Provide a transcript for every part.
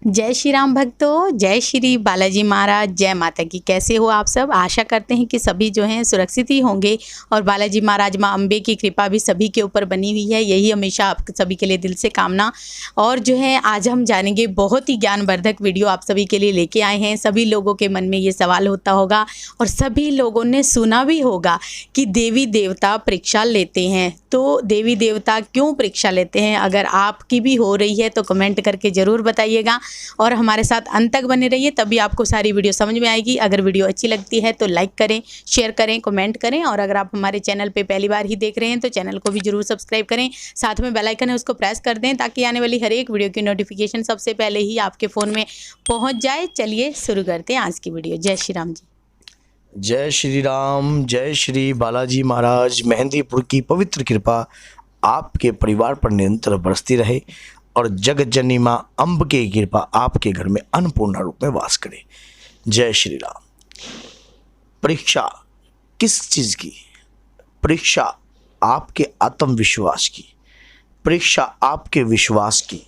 जय श्री राम भक्तों, जय श्री बालाजी महाराज, जय माता की। कैसे हो आप सब? आशा करते हैं कि सभी जो हैं सुरक्षित ही होंगे और बालाजी महाराज माँ अम्बे की कृपा भी सभी के ऊपर बनी हुई है। यही हमेशा आप सभी के लिए दिल से कामना। और जो है आज हम जानेंगे, बहुत ही ज्ञानवर्धक वीडियो आप सभी के लिए लेके आए हैं। सभी लोगों के मन में ये सवाल होता होगा और सभी लोगों ने सुना भी होगा कि देवी देवता परीक्षा लेते हैं। तो देवी देवता क्यों परीक्षा लेते हैं? अगर आपकी भी हो रही है तो कमेंट करके ज़रूर बताइएगा और हमारे साथ अंत तक बने रहिए, तभी आपको सारी वीडियो समझ में आएगी। अगर वीडियो अच्छी लगती है तो लाइक करें, शेयर करें, कमेंट करें और अगर आप हमारे चैनल पे पहली बार ही देख रहे हैं तो चैनल को भी जरूर सब्सक्राइब करें। साथ में बेल आइकन है उसको प्रेस कर दें ताकि आने वाली हर एक वीडियो की नोटिफिकेशन सबसे पहले ही आपके फ़ोन में पहुँच जाए। चलिए शुरू करते हैं आज की वीडियो। जय श्री राम जी। जय श्री राम, जय श्री बालाजी महाराज। मेहंदीपुर की पवित्र कृपा आपके परिवार पर निरंतर बरसती रहे और जगत जननी माँ अम्ब की कृपा आपके घर में अन्नपूर्णा रूप में वास करे। जय श्री राम। परीक्षा किस चीज़ की? परीक्षा आपके आत्मविश्वास की, परीक्षा आपके विश्वास की।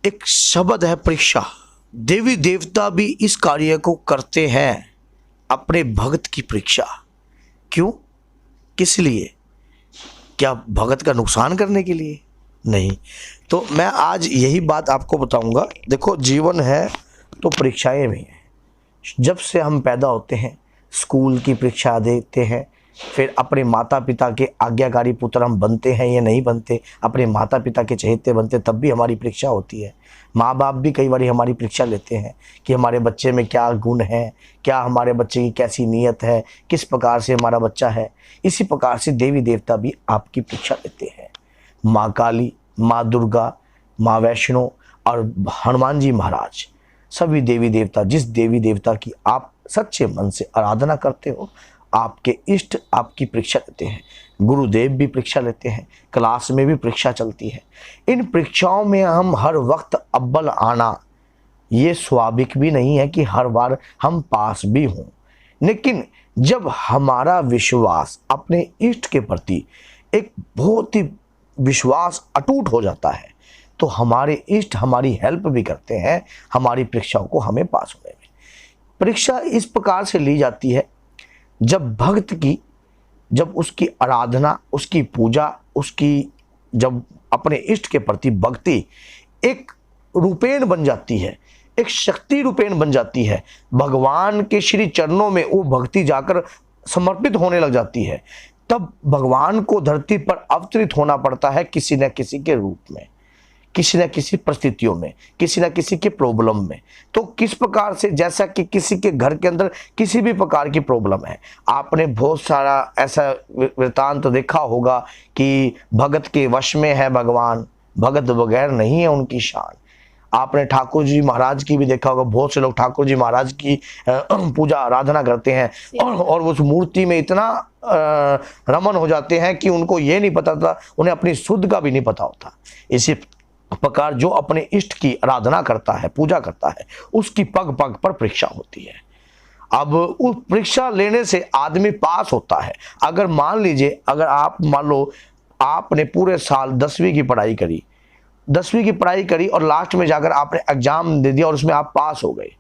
एक शब्द है परीक्षा। देवी देवता भी इस कार्य को करते हैं, अपने भक्त की परीक्षा। क्यों? किस लिए? क्या भगत का नुकसान करने के लिए? नहीं। तो मैं आज यही बात आपको बताऊंगा। देखो, जीवन है तो परीक्षाएं भी हैं। जब से हम पैदा होते हैं स्कूल की परीक्षा देते हैं, फिर अपने माता पिता के आज्ञाकारी पुत्र हम बनते हैं या नहीं बनते, अपने माता पिता के चहेते बनते, तब भी हमारी परीक्षा होती है। माँ बाप भी कई बार हमारी परीक्षा लेते हैं कि हमारे बच्चे में क्या गुण है, क्या हमारे बच्चे की कैसी नीयत है, किस प्रकार से हमारा बच्चा है। इसी प्रकार से देवी देवता भी आपकी परीक्षा लेते हैं। माँ काली, माँ दुर्गा, माँ वैष्णो और हनुमान जी महाराज, सभी देवी देवता, जिस देवी देवता की आप सच्चे मन से आराधना करते हो, आपके इष्ट आपकी परीक्षा लेते हैं। गुरुदेव भी परीक्षा लेते हैं, क्लास में भी परीक्षा चलती है। इन परीक्षाओं में हम हर वक्त अव्वल आना ये स्वाभाविक भी नहीं है कि हर बार हम पास भी हों, लेकिन जब हमारा विश्वास अपने इष्ट के प्रति एक बहुत ही विश्वास अटूट हो जाता है तो हमारे इष्ट हमारी हेल्प भी करते हैं हमारी परीक्षाओं को हमें पास होने में। परीक्षा इस प्रकार से ली जाती है जब भक्त की, जब उसकी आराधना, उसकी पूजा, उसकी जब अपने इष्ट के प्रति भक्ति एक रूपेण बन जाती है, एक शक्ति रूपेण बन जाती है, भगवान के श्री चरणों में वो भक्ति जाकर समर्पित होने लग जाती है, तब भगवान को धरती पर अवतरित होना पड़ता है किसी न किसी के रूप में, किसी न किसी परिस्थितियों में, किसी न किसी के प्रॉब्लम में। तो किस प्रकार से, जैसा कि किसी के घर के अंदर किसी भी प्रकार की प्रॉब्लम है, आपने बहुत सारा ऐसा वृतांत तो देखा होगा कि भगत के वश में है भगवान, भगत बगैर नहीं है उनकी शान। आपने ठाकुर जी महाराज की भी देखा होगा, बहुत से लोग ठाकुर जी महाराज की पूजा आराधना करते हैं और उस मूर्ति में इतना रमन हो जाते हैं कि उनको ये नहीं पता था, उन्हें अपनी शुद्ध का भी नहीं पता होता। इसी प्रकार जो अपने इष्ट की आराधना करता है, पूजा करता है, उसकी पग पग पर परीक्षा होती है। अब उस परीक्षा लेने से आदमी पास होता है। अगर मान लीजिए, अगर आप मान लो आपने पूरे साल 10वीं की पढ़ाई करी, 10वीं की पढ़ाई करी और लास्ट में जाकर आपने एग्जाम दे दिया और उसमें आप पास हो गए,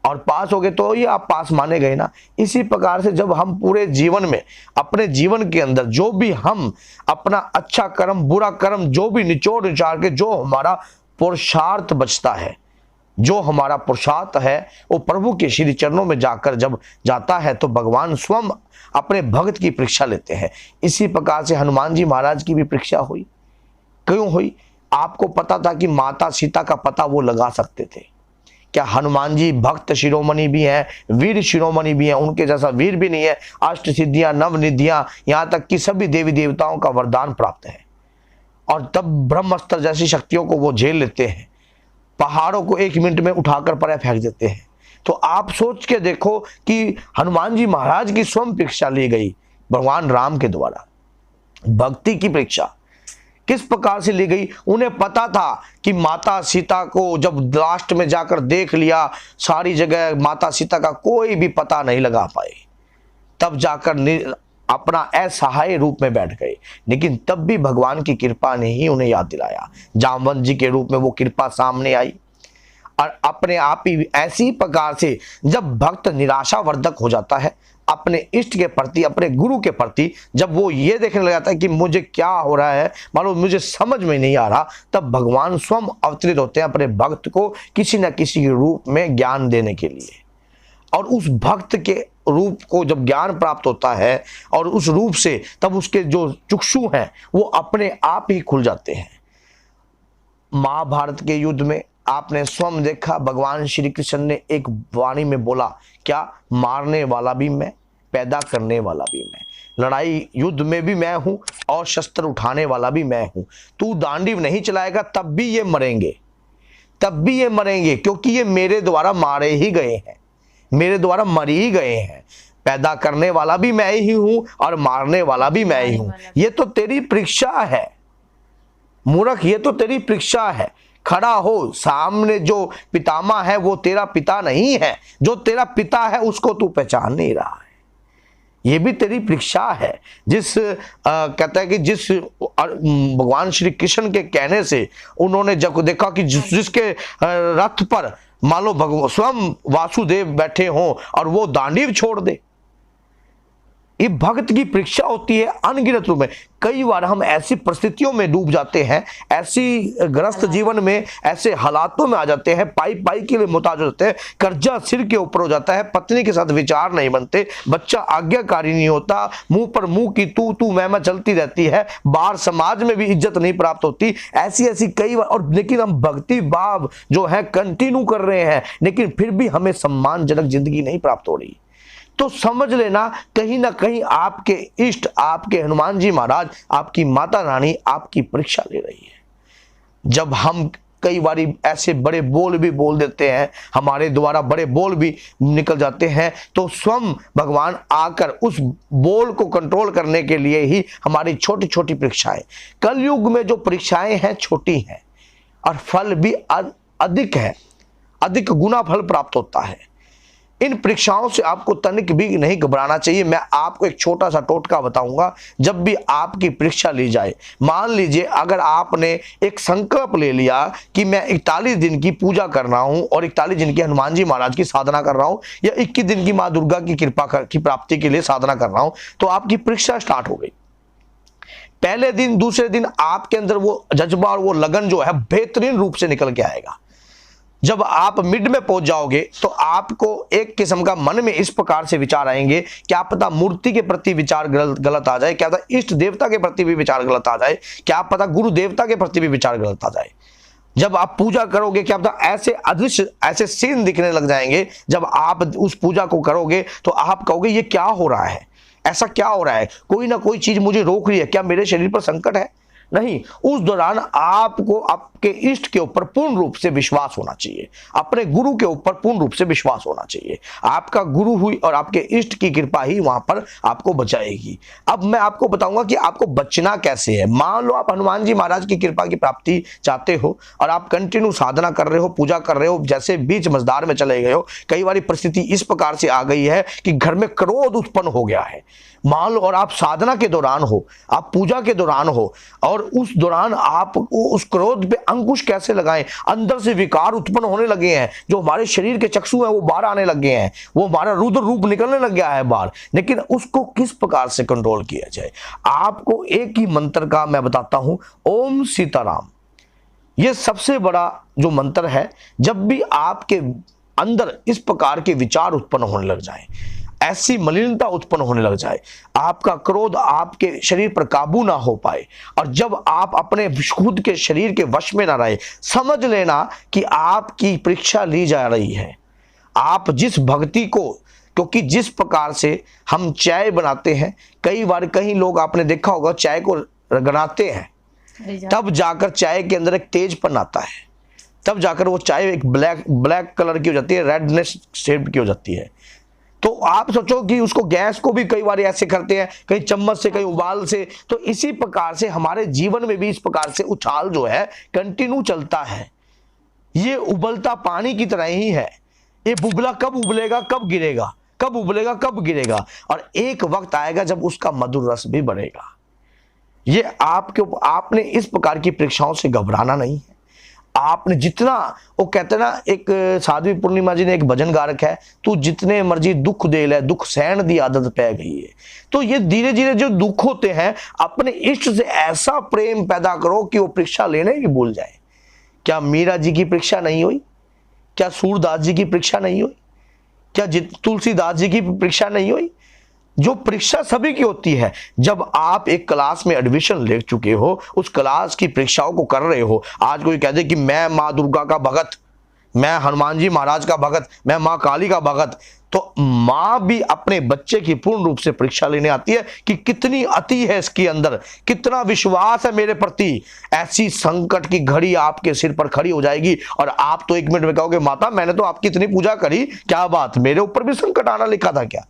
और पास हो गए तो ये आप पास माने गए ना। इसी प्रकार से जब हम पूरे जीवन में, अपने जीवन के अंदर जो भी हम अपना अच्छा कर्म, बुरा कर्म, जो भी निचोड़ निचार के जो हमारा पुरुषार्थ बचता है, जो हमारा पुरुषार्थ है, वो प्रभु के श्री चरणों में जाकर जब जाता है तो भगवान स्वयं अपने भक्त की परीक्षा लेते हैं। इसी प्रकार से हनुमान जी महाराज की भी परीक्षा हुई। क्यों हुई? आपको पता था कि माता सीता का पता वो लगा सकते थे। क्या हनुमान जी भक्त शिरोमणि भी हैं, वीर शिरोमणि भी हैं? उनके जैसा वीर भी नहीं है। अष्ट सिद्धियां, नव निधियां, यहाँ तक कि सभी देवी देवताओं का वरदान प्राप्त है, और तब ब्रह्मास्त्र जैसी शक्तियों को वो झेल लेते हैं, पहाड़ों को 1 मिनट में उठाकर परे फेंक देते हैं। तो आप सोच के देखो कि हनुमान जी महाराज की स्वयं परीक्षा ली गई भगवान राम के द्वारा। भक्ति की परीक्षा किस प्रकार से ली गई? उन्हें पता था कि माता सीता को जब लास्ट में जाकर देख लिया, सारी जगह माता सीता का कोई भी पता नहीं लगा पाए, तब जाकर अपना असहाय रूप में बैठ गए। लेकिन तब भी भगवान की कृपा ने ही उन्हें याद दिलाया। जामवंत जी के रूप में वो कृपा सामने आई और अपने आप ही ऐसी प्रकार से जब भक्त निराशावर्धक हो जाता है अपने इष्ट के प्रति, अपने गुरु के प्रति, जब वो ये देखने लग जाता है कि मुझे क्या हो रहा है, मानो मुझे समझ में नहीं आ रहा, तब भगवान स्वयं अवतरित होते हैं अपने भक्त को किसी न किसी रूप में ज्ञान देने के लिए। और उस भक्त के रूप को जब ज्ञान प्राप्त होता है और उस रूप से, तब उसके जो चक्षु हैं वो अपने आप ही खुल जाते हैं। महाभारत के युद्ध में आपने स्वयं देखा, भगवान श्री कृष्ण ने एक वाणी में बोला, क्या मारने वाला भी मैं, पैदा करने वाला भी मैं, लड़ाई युद्ध में भी मैं हूं और शस्त्र उठाने वाला भी मैं हूं। तू दांडीव नहीं चलाएगा तब भी ये मरेंगे, तब भी ये मरेंगे, क्योंकि ये मेरे द्वारा मारे ही गए हैं, मेरे द्वारा मर ही गए हैं। पैदा करने वाला भी मैं ही हूं और मारने वाला भी मैं ही हूं। ये तो तेरी परीक्षा है मूर्ख, ये तो तेरी परीक्षा है। खड़ा हो, सामने जो पितामह है वो तेरा पिता नहीं है, जो तेरा पिता है उसको तू पहचान नहीं रहा है। ये भी तेरी परीक्षा है। जिस कहता है कि जिस भगवान श्री कृष्ण के कहने से उन्होंने जब देखा कि जिसके रथ पर मान लो भगवान स्वयं वासुदेव बैठे हों और वो दांडीव छोड़ दे, ये भक्त की परीक्षा होती है अनगिनत रूप में। कई बार हम ऐसी परिस्थितियों में डूब जाते हैं, ऐसी ग्रस्त जीवन में, ऐसे हालातों में आ जाते हैं, पाई पाई के लिए मुहताज हो जाते हैं, कर्जा सिर के ऊपर हो जाता है, पत्नी के साथ विचार नहीं बनते, बच्चा आज्ञाकारी नहीं होता, मुंह पर मुंह की तू तू मैं चलती रहती है, बाहर समाज में भी इज्जत नहीं प्राप्त होती। ऐसी ऐसी कई बार, और लेकिन हम भक्ति भाव जो है कंटिन्यू कर रहे हैं, लेकिन फिर भी हमें सम्मानजनक जिंदगी नहीं प्राप्त हो रही। तो समझ लेना कहीं ना कहीं आपके इष्ट, आपके हनुमान जी महाराज, आपकी माता रानी आपकी परीक्षा ले रही है। जब हम कई बार ऐसे बड़े बोल भी बोल देते हैं, हमारे द्वारा बड़े बोल भी निकल जाते हैं, तो स्वयं भगवान आकर उस बोल को कंट्रोल करने के लिए ही हमारी छोटी छोटी परीक्षाएं, कलयुग में जो परीक्षाएं हैं छोटी हैं और फल भी अधिक है, अधिक गुना फल प्राप्त होता है। इन परीक्षाओं से आपको तनिक भी नहीं घबराना चाहिए। मैं आपको एक छोटा सा टोटका बताऊंगा। जब भी आपकी परीक्षा ली जाए, मान लीजिए अगर आपने एक संकल्प ले लिया कि मैं 41 दिन की पूजा कर रहा हूं और 41 दिन की हनुमान जी महाराज की साधना कर रहा हूं, या 21 दिन की मां दुर्गा की कृपा की प्राप्ति के लिए साधना कर रहा हूं, तो आपकी परीक्षा स्टार्ट हो गई। पहले दिन, दूसरे दिन आपके अंदर वो जज्बा और वो लगन जो है बेहतरीन रूप से निकल के आएगा। जब आप मिड में पहुंच जाओगे तो आपको एक किस्म का मन में इस प्रकार से विचार आएंगे, क्या पता मूर्ति के प्रति विचार गलत आ जाए, क्या पता इष्ट देवता के प्रति भी विचार गलत आ जाए, क्या पता गुरु देवता के प्रति भी विचार गलत आ जाए। जब आप पूजा करोगे, क्या पता ऐसे अदृश्य, ऐसे सीन दिखने लग जाएंगे। जब आप उस पूजा को करोगे तो आप कहोगे ये क्या हो रहा है, ऐसा क्या हो रहा है, कोई ना कोई चीज मुझे रोक रही है, क्या मेरे शरीर पर संकट है? नहीं, उस दौरान आपको आपके इष्ट के ऊपर पूर्ण रूप से विश्वास होना चाहिए, अपने गुरु के ऊपर पूर्ण रूप से विश्वास होना चाहिए। आपका गुरु हुई और आपके इष्ट की कृपा ही वहां पर आपको बचाएगी। अब मैं आपको बताऊंगा कि आपको बचना कैसे है। मान लो आप हनुमान जी महाराज की कृपा की प्राप्ति चाहते हो और आप कंटिन्यू साधना कर रहे हो, पूजा कर रहे हो, जैसे बीच मझधार में चले गए हो, कई बार परिस्थिति इस प्रकार से आ गई है कि घर में क्रोध उत्पन्न हो गया है, मान लो, और आप साधना के दौरान हो, आप पूजा के दौरान हो, और उस दौरान आप उस क्रोध पे अंकुश कैसे लगाएं? अंदर से विकार उत्पन्न होने लगे हैं, जो हमारे शरीर के चक्षु हैं वो बाहर आने लगे हैं, वो हमारा रुद्र रूप निकलने लग गया है बाहर, लेकिन उसको किस प्रकार से कंट्रोल किया जाए? आपको एक ही मंत्र का मैं बताता हूं, ओम सीताराम। ये सबसे बड़ा जो मंत्र है। जब भी आपके अंदर इस प्रकार के विचार उत्पन्न होने लग जाए, ऐसी मलिनता उत्पन्न होने लग जाए, आपका क्रोध आपके शरीर पर काबू ना हो पाए, और जब आप अपने खुद के शरीर के वश में ना रहे, समझ लेना कि आपकी परीक्षा ली जा रही है। आप जिस भक्ति को, क्योंकि जिस प्रकार से हम चाय बनाते हैं, कई बार कहीं लोग आपने देखा होगा चाय को रगड़ाते हैं, तब जाकर चाय के अंदर एक तेजपन आता है, तब जाकर वो चाय एक ब्लैक कलर की हो जाती है, रेडनेस शेड की हो जाती है। तो आप सोचो कि उसको गैस को भी कई बार ऐसे करते हैं, कहीं चम्मच से, कहीं उबाल से। तो इसी प्रकार से हमारे जीवन में भी इस प्रकार से उछाल जो है कंटिन्यू चलता है। ये उबलता पानी की तरह ही है, ये बुबला कब उबलेगा कब गिरेगा, कब उबलेगा कब गिरेगा, और एक वक्त आएगा जब उसका मधुर रस भी बढ़ेगा। ये आपने इस प्रकार की परीक्षाओं से घबराना नहीं है। आपने जितना, वो कहते हैं ना, एक साध्वी पूर्णिमा जी ने एक भजन गा रखा है, तू जितने मर्जी दुख दे ले, दुख सहन दी आदत पै गई है। तो ये धीरे धीरे जो दुख होते हैं, अपने इष्ट से ऐसा प्रेम पैदा करो कि वो परीक्षा लेने ही भूल जाए। क्या मीरा जी की परीक्षा नहीं हुई? क्या सूरदास जी की परीक्षा नहीं हुई? क्या तुलसीदास जी की परीक्षा नहीं हुई? जो परीक्षा सभी की होती है। जब आप एक क्लास में एडमिशन ले चुके हो, उस क्लास की परीक्षाओं को कर रहे हो, आज कोई कह दे कि मैं माँ दुर्गा का भगत, मैं हनुमान जी महाराज का भगत, मैं माँ काली का भगत, तो माँ भी अपने बच्चे की पूर्ण रूप से परीक्षा लेने आती है कि कितनी अति है इसके अंदर, कितना विश्वास है मेरे प्रति। ऐसी संकट की घड़ी आपके सिर पर खड़ी हो जाएगी और आप तो 1 मिनट में कहोगे, माता मैंने तो आपकी इतनी पूजा करी, क्या बात, मेरे ऊपर भी संकट आना लिखा था क्या?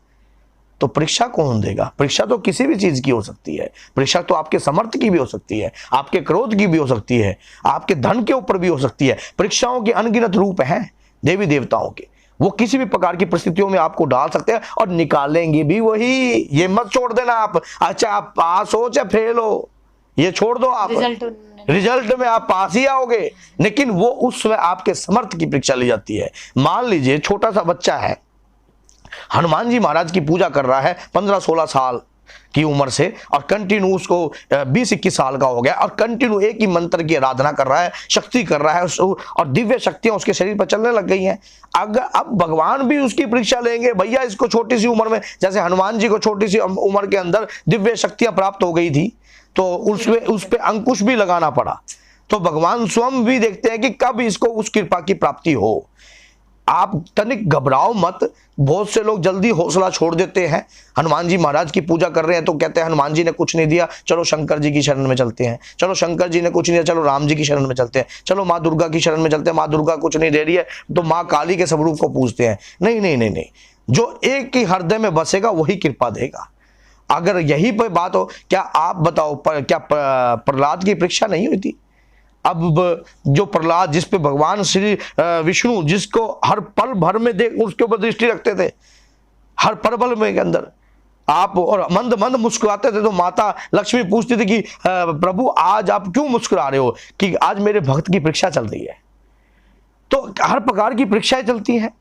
तो परीक्षा कौन देगा? परीक्षा तो किसी भी चीज की हो सकती है। परीक्षा तो आपके समर्थ की भी हो सकती है, आपके क्रोध की भी हो सकती है, आपके धन के ऊपर भी हो सकती है। परीक्षाओं के अनगिनत रूप हैं देवी देवताओं के, वो किसी भी प्रकार की परिस्थितियों में आपको डाल सकते हैं और निकालेंगे भी वही। ये मत छोड़ देना आप, अच्छा आप पास हो चाहे फेल हो, ये छोड़ दो, आप रिजल्ट में आप पास ही आओगे, लेकिन वो उस समय आपके समर्थ की परीक्षा ली जाती है। मान लीजिए छोटा सा बच्चा है, हनुमान जी महाराज की पूजा कर रहा है 15-16 साल की उम्र से, और कंटिन्यू उसको 20-21 साल का हो गया और कंटिन्यू एक ही मंत्र की आराधना कर रहा है, शक्ति कर रहा है, और दिव्य शक्तियां उसके शरीर पर चलने लग गई हैं। अगर अब भगवान भी उसकी परीक्षा लेंगे, भैया इसको छोटी सी उम्र में, जैसे हनुमान जी को छोटी सी उम्र के अंदर दिव्य शक्तियां प्राप्त हो गई थी, तो उस पे अंकुश भी लगाना पड़ा। तो भगवान स्वयं भी देखते हैं कि कब इसको उस कृपा की प्राप्ति हो। आप तनिक घबराओ मत। बहुत से लोग जल्दी हौसला छोड़ देते हैं। हनुमान जी महाराज की पूजा कर रहे हैं तो कहते हैं हनुमान जी ने कुछ नहीं दिया, चलो शंकर जी की शरण में चलते हैं, चलो शंकर जी ने कुछ नहीं दिया, चलो राम जी की शरण में चलते हैं, चलो माँ दुर्गा की शरण में चलते हैं, माँ दुर्गा कुछ नहीं दे रही है तो माँ काली के स्वरूप को पूजते हैं। नहीं नहीं नहीं नहीं, जो एक ही हृदय में बसेगा वही कृपा देगा। अगर यही पर बात हो, क्या आप बताओ, क्या प्रहलाद की परीक्षा नहीं हुई थी? अब जो प्रहलाद, जिस पे भगवान श्री विष्णु जिसको हर पल भर में देख उसके ऊपर दृष्टि रखते थे, हर पल में के अंदर आप, और मंद मंद मुस्कुराते थे, तो माता लक्ष्मी पूछती थी कि प्रभु आज आप क्यों मुस्कुरा रहे हो? कि आज मेरे भक्त की परीक्षा चल रही है। तो हर प्रकार की परीक्षाएं चलती हैं।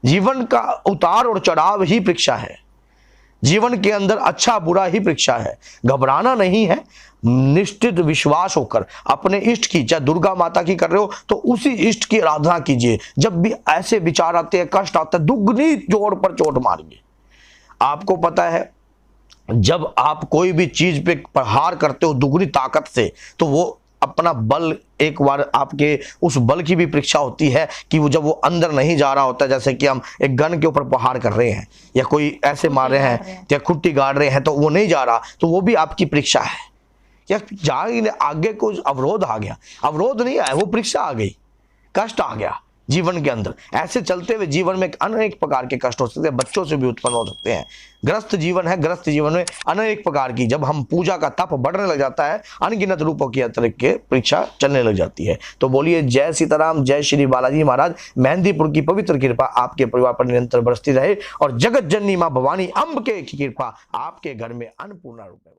जीवन का उतार और चढ़ाव ही परीक्षा है। जीवन के अंदर अच्छा बुरा ही परीक्षा है। घबराना नहीं है, निश्चित विश्वास होकर अपने इष्ट की, चाहे दुर्गा माता की कर रहे हो तो उसी इष्ट की आराधना कीजिए। जब भी ऐसे विचार आते हैं, कष्ट आता है, दुगनी जोड़ पर चोट मारिए। आपको पता है, जब आप कोई भी चीज पे प्रहार करते हो दुगनी ताकत से, तो वो अपना बल, एक बार आपके उस बल की भी परीक्षा होती है कि वो जब वो अंदर नहीं जा रहा होता, जैसे कि हम एक गन के ऊपर प्रहार कर रहे हैं या कोई ऐसे मार रहे हैं या खुट्टी गाड़ रहे हैं, तो वो नहीं जा रहा, तो वो भी आपकी परीक्षा है। या जहां आगे कुछ अवरोध आ गया, अवरोध नहीं आया, वो परीक्षा आ गई, कष्ट आ गया जीवन के अंदर। ऐसे चलते हुए जीवन में अनेक प्रकार के कष्ट हो सकते हैं, बच्चों से भी उत्पन्न हो सकते हैं। ग्रस्त जीवन है, ग्रस्त जीवन में अनेक प्रकार की, जब हम पूजा का तप बढ़ने लग जाता है, अनगिनत रूपों की तरह के परीक्षा चलने लग जाती है। तो बोलिए जय सीताराम, जय श्री बालाजी महाराज। मेहंदीपुर की पवित्र कृपा आपके परिवार पर निरंतर बरसती रहे और जगत जननी मां भवानी अम्ब के कृपा आपके घर में अन्नपूर्णा रूप में